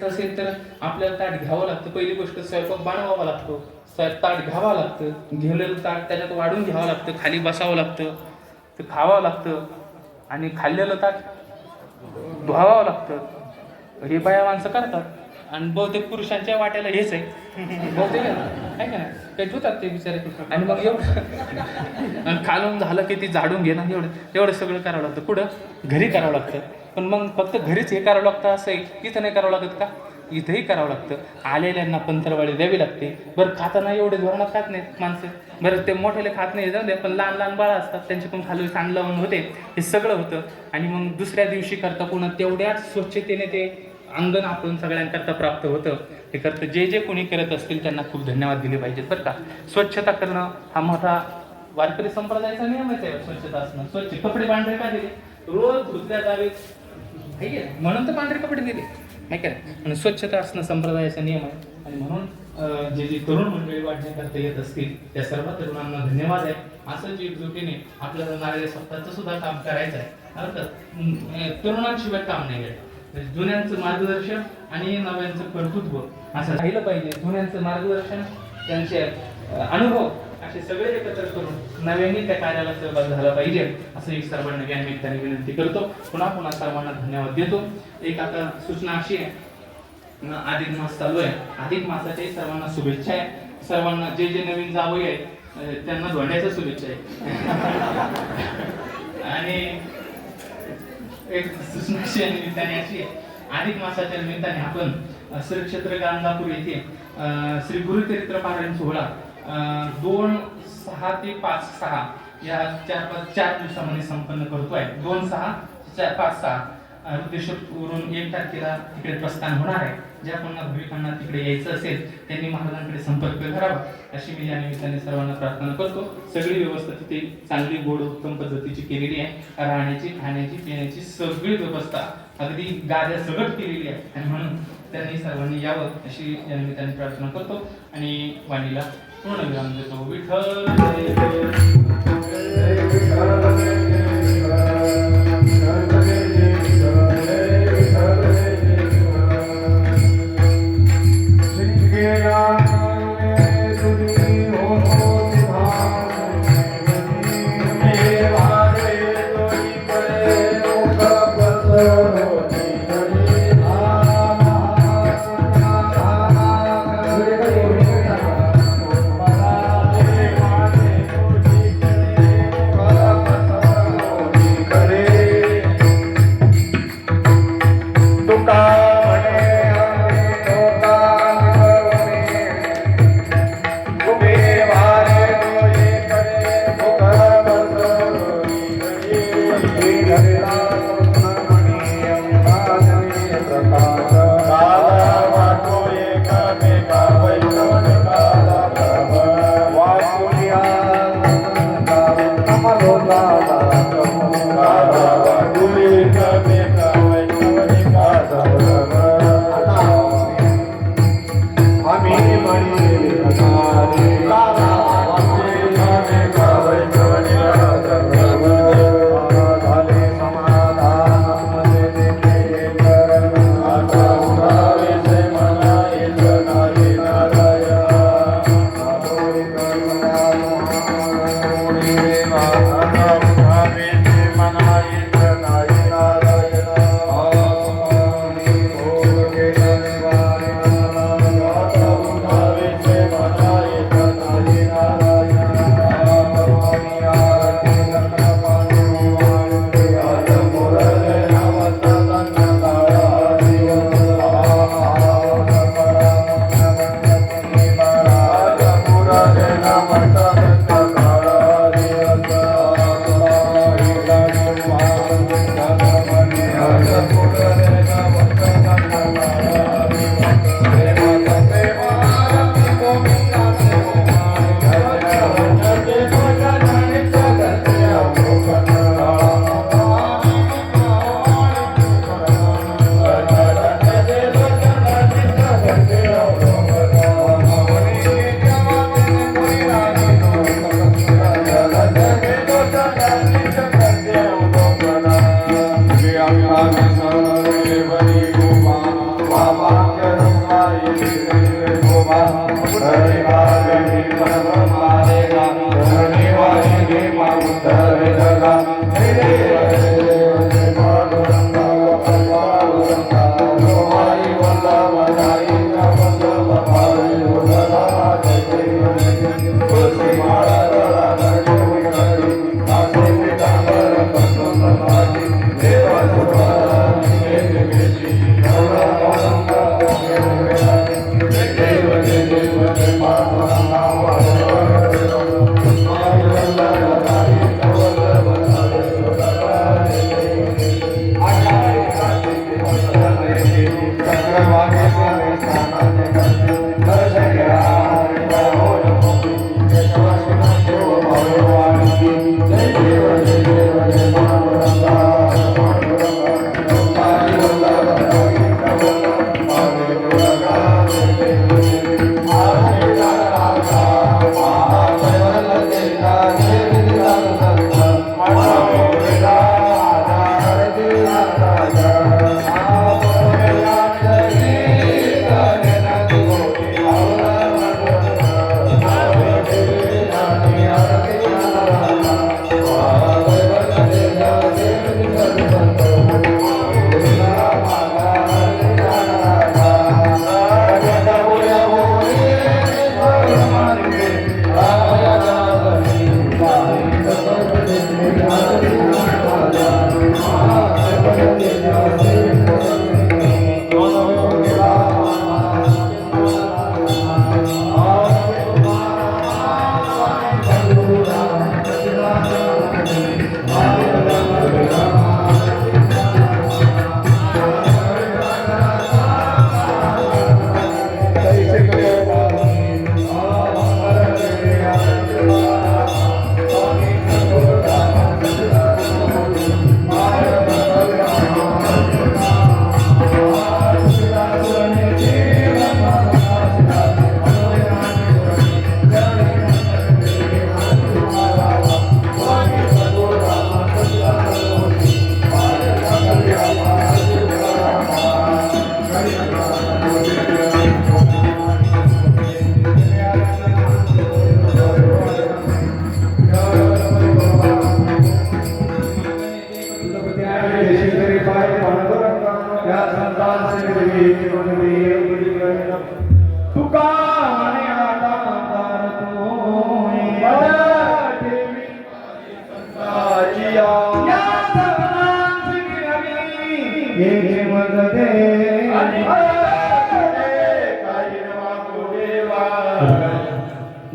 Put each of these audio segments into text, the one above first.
असेल तर आपल्याला ताट घ्यावं लागतं. पहिली गोष्ट स्वयंपाक बनवावा लागतो, ताट घ्यावं लागतं, घेवलेलं ताट त्याच्यात वाढून घ्यावं लागतं, खाली बसावं लागतं, ते खावावं लागतं आणि खाल्लेलं ताट धुवावं लागतं. हे बाया माणसं करतात आणि बहुतेक पुरुषांच्या वाट्याला हेच आहे बहुतेक आहे का नाही, काही धुतात ते बिचारे. आणि मग एवढं खालून झालं की ती झाडून घेणं, एवढं सगळं करावं लागतं. कुठं घरी करावं लागतं. पण मग फक्त घरीच हे करावं लागतं असं आहे, इथं नाही करावं लागत का? इथंही करावं लागतं. आलेल्यांना पंतरवाळी द्यावी लागते. बरं खाताना एवढे धोरणं खात नाहीत माणसं, बरं ते मोठ्याले खात नाही जाऊ दे, पण लहान लहान बाळं असतात त्यांच्याकडून खाली सांड लावून होते, हे सगळं होतं. आणि मग दुसऱ्या दिवशी करता पुन्हा तेवढ्याच स्वच्छतेने ते अंगण आपण सगळ्यांकरता प्राप्त होतं. हे करतं जे जे कोणी करत असतील त्यांना खूप धन्यवाद दिले पाहिजेत बरं का. स्वच्छता करणं हा मोठा वारकरी संप्रदायाचा नियमच आहे. स्वच्छता असणं, स्वच्छ कपडे पांढरे का दिले, रोज धुतल्या जावेत म्हणून तर पांढरे कपडे दिले नाही का. आणि स्वच्छता असणं संप्रदायाचा नियम आहे. आणि म्हणून जे जे तरुण मंडळी वाढण्याकरता येत असतील त्या सर्व तरुणांना धन्यवाद आहे. असंच एकजुटीने आपल्याला नारळी सप्ताहाचं सुद्धा काम करायचं आहे. अर्थात तरुणांशिवाय काम नाही आहे. जुन्यांचं मार्गदर्शन आणि नव्यांचं कर्तृत्व असं राहिलं पाहिजे. जुन्यांचं मार्गदर्शन, त्यांचे अनुभव असे सगळे एकत्र करून नव्याने त्या कार्याला सहभाग झाला पाहिजे असं एक सर्वांना या निमित्ताने विनंती करतो. पुन्हा सर्वांना धन्यवाद देतो. एक आता सूचना अशी आहे, अधिक मास चालू आहे. अधिक मासाच्याही सर्वांना शुभेच्छा आहे. सर्वांना जे जे नवीन जावई आहेत त्यांना धोंड्याच्या शुभेच्छा आहे. आणि एक सूचना अशी आहे निमित्ताने अशी आहे, अधिक मासाच्या निमित्ताने आपण श्री क्षेत्र गांधापूर येथे श्री गुरुचरित्र पारायण सोहळा 2/6 ते 5/6 या 4 दिवसामध्ये संपन्न करतोय. 2/6-5/6 ऋतेश्वरून 1 तारखेला तिकडे प्रस्थान होणार आहे. ज्या कोणा भाविकांना तिकडे यायचं असेल त्यांनी महाराजांकडे संपर्क करावा अशी मी या निमित्ताने सर्वांना प्रार्थना करतो. सगळी व्यवस्था तिथे चांगली गोड उत्तम पद्धतीची केलेली आहे. राहण्याची, खाण्याची, पिण्याची सगळी व्यवस्था अगदी गाद्या सगट केलेली आहे. आणि म्हणून त्यांनी सर्वांनी यावं अशी या निमित्ताने प्रार्थना करतो आणि वाणीला पूर्ण विराम देतो. विठ्ठल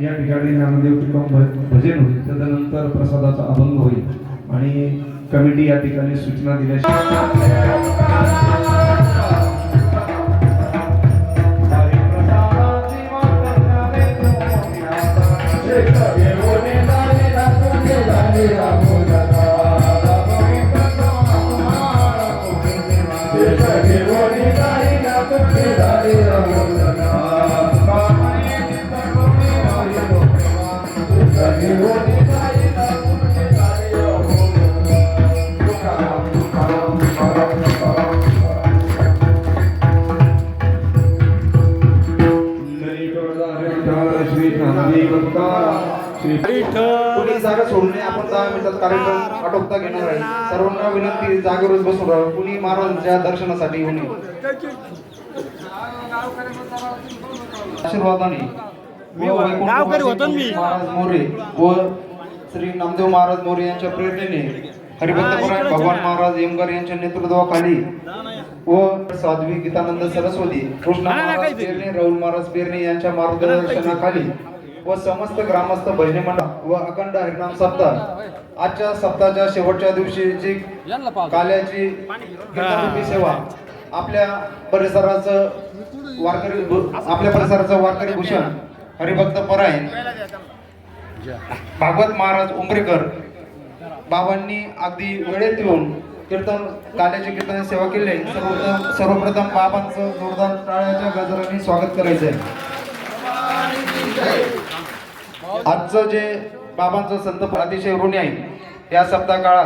या ठिकाणी नामदेव भजन होईल, तदनंतर प्रसादाचा अभंग होईल आणि कमिटी या ठिकाणी सूचना कोणी जागा सोडू नये. आपण 10 मिनिटात कार्यक्रम आटोपता घेणार आहे. सर्वांना विनंती, जागेवरच बसून राहा. कुणी महाराजांच्या दर्शनासाठी येऊ नये. आशीर्वादाने महाराज मोरे व श्री नामदेव महाराज मोरे यांच्या प्रेरणेने हरिभक्तपरायण भगवान महाराज यमगर यांच्या नेतृत्वाखाली व साध्वी गीतानंद सरस्वती, कृष्ण महाराज पेरणे, राहुल महाराज पेरणे यांच्या मार्गदर्शनाखाली व समस्त ग्रामस्थ भजनी मंडळ व अखंड हरिनाम सप्ताह आजच्या सप्ताहाच्या शेवटच्या दिवशी जी काल्याची कीर्तनरूपी सेवा आपल्या परिसराचं वारकरी भूषण हरिभक्त परायण भागवत महाराज उमरेकर बाबांनी अगदी वेळेत येऊन काल्याची कीर्तन सेवा केली. सर्वप्रथम बाबांचं जोरदार टाळ्याच्या गजराने स्वागत करायचंय. आजचं जे बाबांचं संत अतिशय ऋणी आहे. या सप्ताह काळात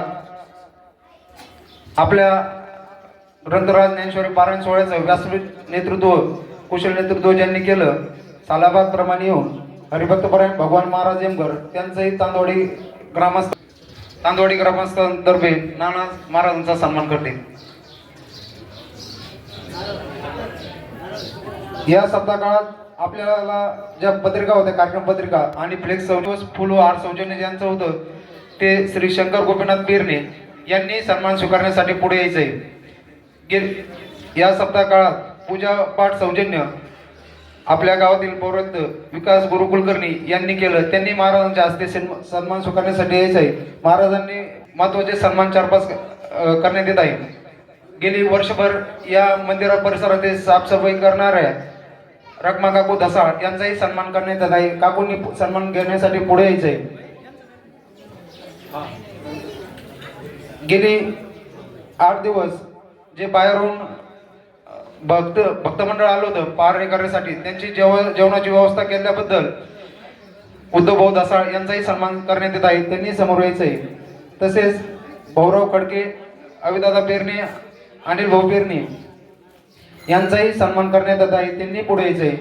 आपल्या ग्रंथराज ज्ञानेश्वरी पारायण सोहळ्याचं व्यासपीठ नेतृत्व कुशल नेतृत्व ज्यांनी केलं सालाबाद प्रमाणे येऊन हरिभक्तपरायण भगवान महाराज येमगर त्यांचंही तांदवाडी ग्रामस्थांतर्फे नाना महाराजांचा सन्मान करते. या सप्ताहकाळात आपल्याला ज्या पत्रिका होत्या कार्यक्रम पत्रिका आणि फ्लेक्स फुल व हार सौजन्य ज्यांचं होतं ते श्री शंकर गोपीनाथ पेरणे यांनी सन्मान स्वीकारण्यासाठी पुढे यायचंय. या सप्ताह काळात पूजा पाठ सौजन्य आपल्या गावातील पौरत्य विकास गुरु कुलकर्णी यांनी केलं. त्यांनी महाराजांच्या हस्ते सन्मान स्वीकारण्यासाठी यायचंय. महाराजांनी महत्वाचे सन्मान 4-5 करण्यात येत आहे. गेली वर्षभर या मंदिरा परिसरात साफसफाई करणाऱ्या रखमा काकू धसाळ यांचाही सन्मान करण्यात येत आहे. काकूंनी सन्मान घेण्यासाठी पुढे यायचंय. गेली 8 दिवस जे बाहेरून भक्त मंडळ आलं होतं पारणे करण्यासाठी त्यांची जेवणाची व्यवस्था केल्याबद्दल उद्धव भाऊ धसाळ यांचाही सन्मान करण्यात येत आहे. त्यांनी समोर यायचंय. तसेच भाऊराव खडके, अविदादा पेरणे, अनिल भाऊ पेरणे यांचाही सन्मान करण्यात येत आहे. त्यांनी पुढे यायचंय.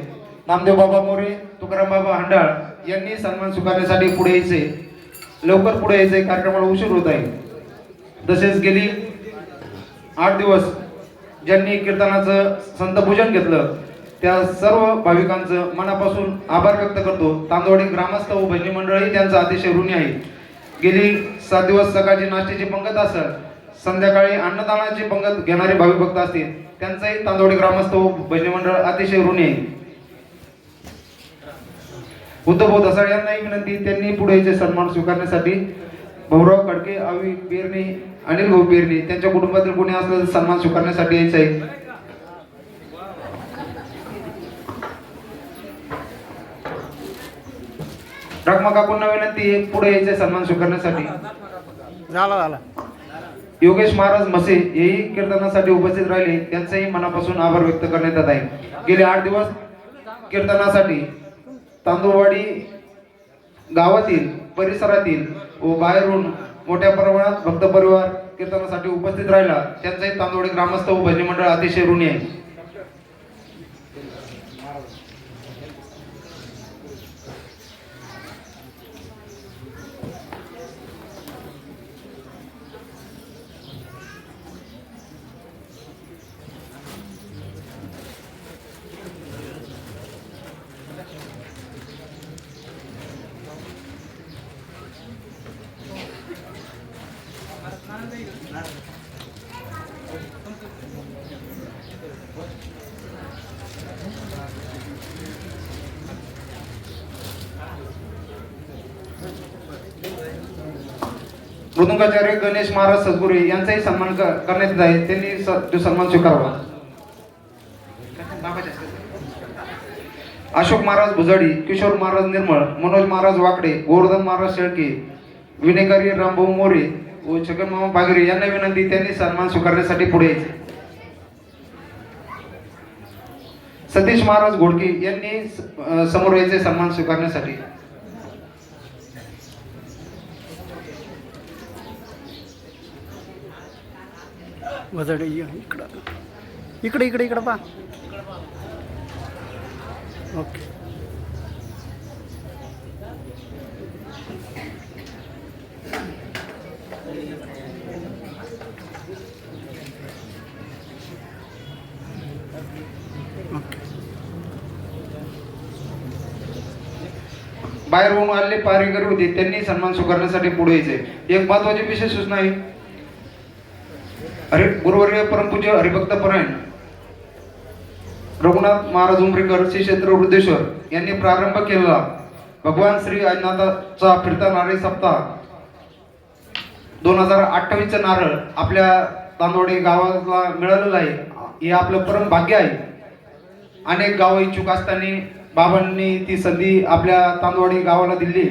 नामदेव बाबा मोरे, तुकाराम बाबा हंडाळ यांनी सन्मान स्वीकारण्यासाठी पुढे यायचंय. लवकर पुढे यायचंय, कार्यक्रमाला उशीर होत आहे. तसेच गेली 8 दिवस ज्यांनी कीर्तनाचं संतपूजन घेतलं त्या सर्व भाविकांचं मनापासून आभार व्यक्त करतो. तांदवाडी ग्रामस्थ व भजनी मंडळही त्यांचा अतिशय ऋणी आहे. गेली 7 दिवस सकाळची नाश्त्याची पंगत असेल, संध्याकाळी अन्नदानाची पंगत घेणारे भाविक भक्त असतील, त्यांचाही तांदवाडी ग्रामस्थ व भजनी मंडळ अतिशय ऋणी आहे. उद्धव भाऊ धसाळ यांनाही विनंती, त्यांनी पुढे यायचे सन्मान स्वीकारण्यासाठी. भाऊराव खडके, अवी पेरणे, अनिल भाऊ पेरणे त्यांच्या कुटुंबातील कोणी असलं तर सन्मान स्वीकारण्यासाठी यायचं आहे. रखमा काकूंना विनंती, पुढे यायचे सन्मान स्वीकारण्यासाठी. झाला योगेश महाराज मसे हेही कीर्तनासाठी उपस्थित राहिले. त्यांचेही मनापासून आभार व्यक्त करण्यात येत आहे. गेले 8 दिवस कीर्तनासाठी तांदूळवाडी गावातील परिसरातील व बाहेरून मोठ्या प्रमाणात भक्त परिवार कीर्तनासाठी उपस्थित राहिला. त्यांचाही तांदवाडी ग्रामस्थ व भजनी मंडळ अतिशय ऋणी आहे. मृदुंगाचार्य गणेश महाराज सद्गुरू यांचाही सन्मान करण्यात येत आहे. त्यांनी सन्मान स्वीकारावा. अशोक महाराज भुजाडी, किशोर महाराज निर्मळ, मनोज महाराज वाकडे, गोवर्धन महाराज शेळके, विनेकरी रामभाऊ मोरे व छगन मामा बागरे यांना विनंती, त्यांनी सन्मान स्वीकारण्यासाठी पुढे यायचे. सतीश महाराज घोडके यांनी समोर यायचे सन्मान स्वीकारण्यासाठी. वजडे इकडे इकडे पा. ओके. बाहेरून आलेले पारेकरी होते, त्यांनी सन्मान स्वीकारण्यासाठी पुढे यायचे. एक महत्वाची विशेष सूचना आहे. गुरुवर्य परमपूज्य हरिभक्तपरायण रघुनाथ महाराज उमरेकर श्री क्षेत्र वृद्धेश्वर यांनी प्रारंभ केलेला भगवान श्री आदिनाथाचा फिरता नारळी सप्ताह 2028 चा नारळ आपल्या तांदवाडी गावाला मिळालेला आहे. हे आपलं परम भाग्य आहे. अनेक गाव इच्छुक असताना बाबांनी ती संधी आपल्या तांदवाडी गावाला दिली.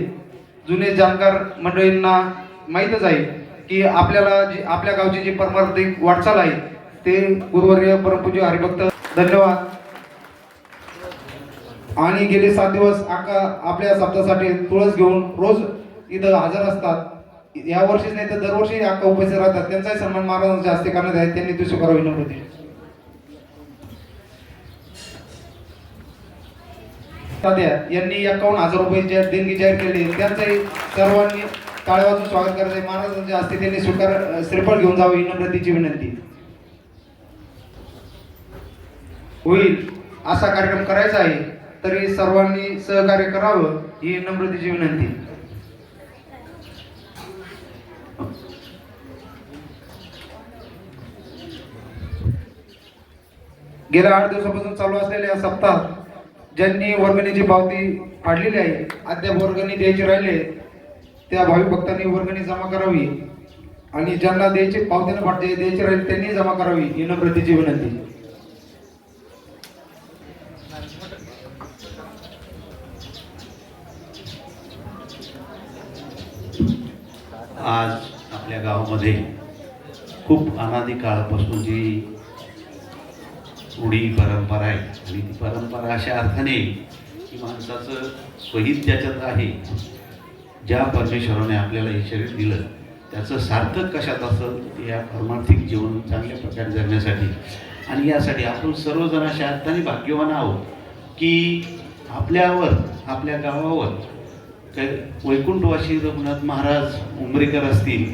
जुने जाणकार मंडळींना माहीतच आहे की आपल्याला आपल्या गावची जी परमार्थिक वाटचाल आहे ते गुरुवर्य परमपूज्य हरिभक्त. धन्यवाद. आणि गेले 7 दिवस आपल्या सप्ताहासाठी तुळस घेऊन रोज इथं हजर असतात. या वर्षीच नाही तर दरवर्षी अक्का उपस्थित राहतात, त्यांचाही सन्मान महाराजांच्या हस्ते करण्यात आहे, त्यांनी तो स्वीकारावी विनंती. तात्या यांनी 51,000 रुपये देणगी जाहीर केली, त्यांचंही सर्वांनी टाळ्या वाजून स्वागत करायचं आहे. महाराजांच्या हस्ते त्यांनी श्रीफळ घेऊन जावं ही नम्रतेची विनंती. होईल असा कार्यक्रम करायचा आहे, तरी सर्वांनी सहकार्य करावं ही नम्रतेची विनंती. गेल्या 8 दिवसापासून चालू असलेल्या सप्ताहात ज्यांनी वर्गणीची पावती फाडलेली आहे, अद्याप वर्गणी द्यायची राहिले, त्या भाविक भक्तांनी वर्गणी जमा करावी आणि ज्यांना द्यायची पावतीनं द्यायची राहील त्यांनी जमा करावी ही नम्रतेची विनंती. आज आपल्या गावामध्ये खूप अनादी काळापासून जी रूढी परंपरा आहे आणि ती परंपरा अशा अर्थाने की माणसाचं स्वहित त्याच्यात आहे. ज्या परमेश्वराने आपल्याला हे शरीर दिलं त्याचं सार्थक कशात असेल या परमार्थिक जीवन चांगल्या प्रकारे जगण्यासाठी, आणि यासाठी आपण सर्वजण अशा अर्थाने भाग्यवान आहोत की आपल्यावर आपल्या गावावर वैकुंठवासी रघुनाथ महाराज उमरेकर असतील,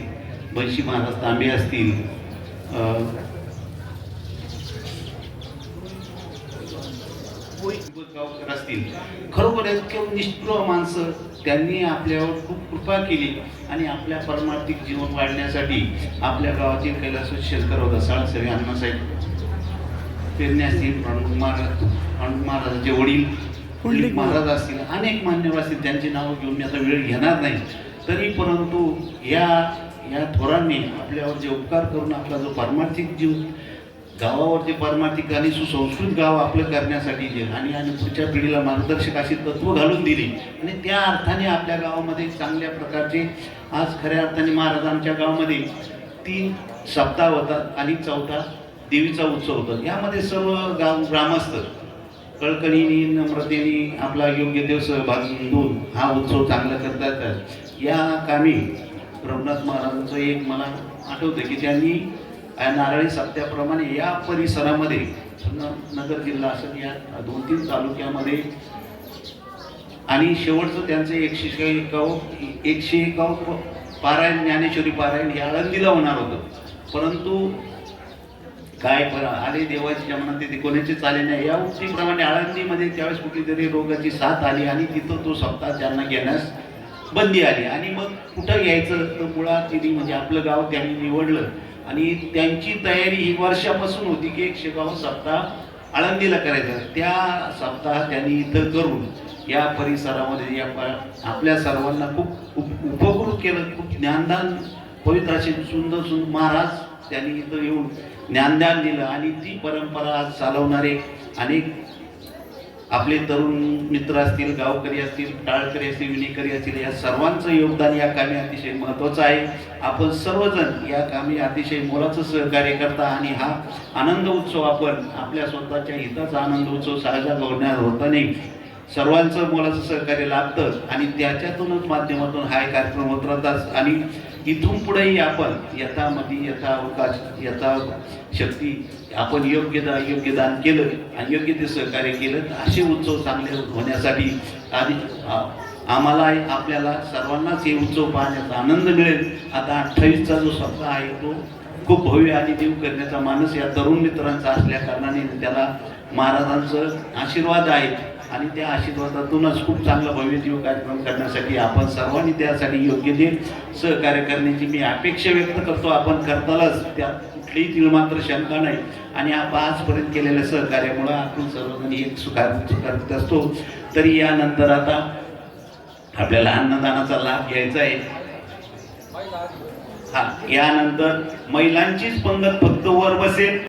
बंशी महाराज तांबे असतील, गावकर असतील, खरोखर इतके निष्ठुर माणसं, त्यांनी आपल्यावर खूप कृपा केली आणि आपल्या परमार्थिक जीवन वाढण्यासाठी आपल्या गावातील कैलासवासी शंकरराव दसाळ, सगळे अण्णासाहेब पेरणे असतील, महाराजांचे वडील पुंडलिक महाराज असतील, अनेक मान्यवर असतील, त्यांची नावं घेऊन मी आता वेळ घेणार नाही, तरी परंतु या थोरांनी आपल्यावर जे उपकार करून आपला जो परमार्थिक जीव गावावर जे परमार्थिक आणि सुसंस्कृत गाव आपलं करण्यासाठी जे आणि पुढच्या पिढीला मार्गदर्शक अशी तत्व घालून दिली आणि त्या अर्थाने आपल्या गावामध्ये चांगल्या प्रकारचे आज खऱ्या अर्थाने महाराजांच्या गावामध्ये 3 सप्ताह होतात आणि 4था देवीचा उत्सव होतो. यामध्ये सर्व ग्रामस्थ कळकळीने नम्रतेने आपला योग्य देव सहभाग नोंदवून हा उत्सव चांगला करतात. या कामी रघुनाथ महाराजांचं एक मला आठवतं की त्यांनी नारळी सप्त्याप्रमाणे या परिसरामध्ये नगर जिल्हा असं या 2-3 तालुक्यामध्ये आणि शेवटचं त्यांचं 151 पारायण ज्ञानेश्वरी पारायण हे आळंदीला होणार होतं, परंतु काय आले देवाची जमना ते कोणाचे चाले नाही या उक्तीप्रमाणे आळंदीमध्ये त्यावेळेस कुठली तरी रोगाची साथ आली आणि तिथं तो सप्ताह त्यांना घेण्यास बंदी आली आणि मग कुठं घ्यायचं तर मुळात तिने म्हणजे आपलं गाव त्यांनी निवडलं आणि त्यांची तयारी ही वर्षापासून होती की 151 सप्ताह आळंदीला करायचा. त्या सप्ताह त्यांनी इथं करून या परिसरामध्ये आपल्या सर्वांना खूप उपकृत केलं, खूप ज्ञानदान पवित्र असे सुंदर सुंदर महाराज त्यांनी इथं येऊन ज्ञानदान दिलं आणि ती परंपरा आज चालवणारे अनेक आपले तरुण मित्र असतील, गावकरी असतील, टाळकरी असतील, विणेकरी असतील, या सर्वांचं योगदान या कामी अतिशय महत्त्वाचं आहे. आपण सर्वजण या कामी अतिशय मोलाचं सहकार्य करता आणि हा आनंद उत्सव आपण आपल्या स्वतःच्या हिताचा आनंद उत्सव साजरा होता नाही, सर्वांचं मोलाचं सहकार्य लाभतं आणि त्याच्यातूनच माध्यमातून हा कार्यक्रम होत राहतात आणि इथून पुढेही आपण यथामती यथावकाश यथाशक्ती आपण योग्यदान केलं आणि योग्य ते सहकार्य केलं तर असे उत्सव चांगले होण्यासाठी आणि आम्हाला आपल्याला सर्वांनाच हे उत्सव पाहण्याचा आनंद मिळेल. आता 28चा जो सप्ताह आहे तो खूप भव्य आणि देव करण्याचा मानस या तरुण मित्रांचा असल्या कारणाने त्याला महाराजांचं आशीर्वाद आहे आणि त्या आशीर्वादातूनच खूप चांगला भव्य देव कार्यक्रम करण्यासाठी आपण सर्वांनी त्यासाठी योग्य ते सहकार्य करण्याची मी अपेक्षा व्यक्त करतो. आपण करतालच, त्यात कुठलीही तिळमात्र शंका नाही आणि आपण आजपर्यंत केलेल्या सहकार्यामुळं आपण सर्वजण एक करत असतो. तरी यानंतर आता आपल्याला अन्नदानाचा लाभ घ्यायचा आहे. यानंतर महिलांचीच पंगत फक्त वर बसेल.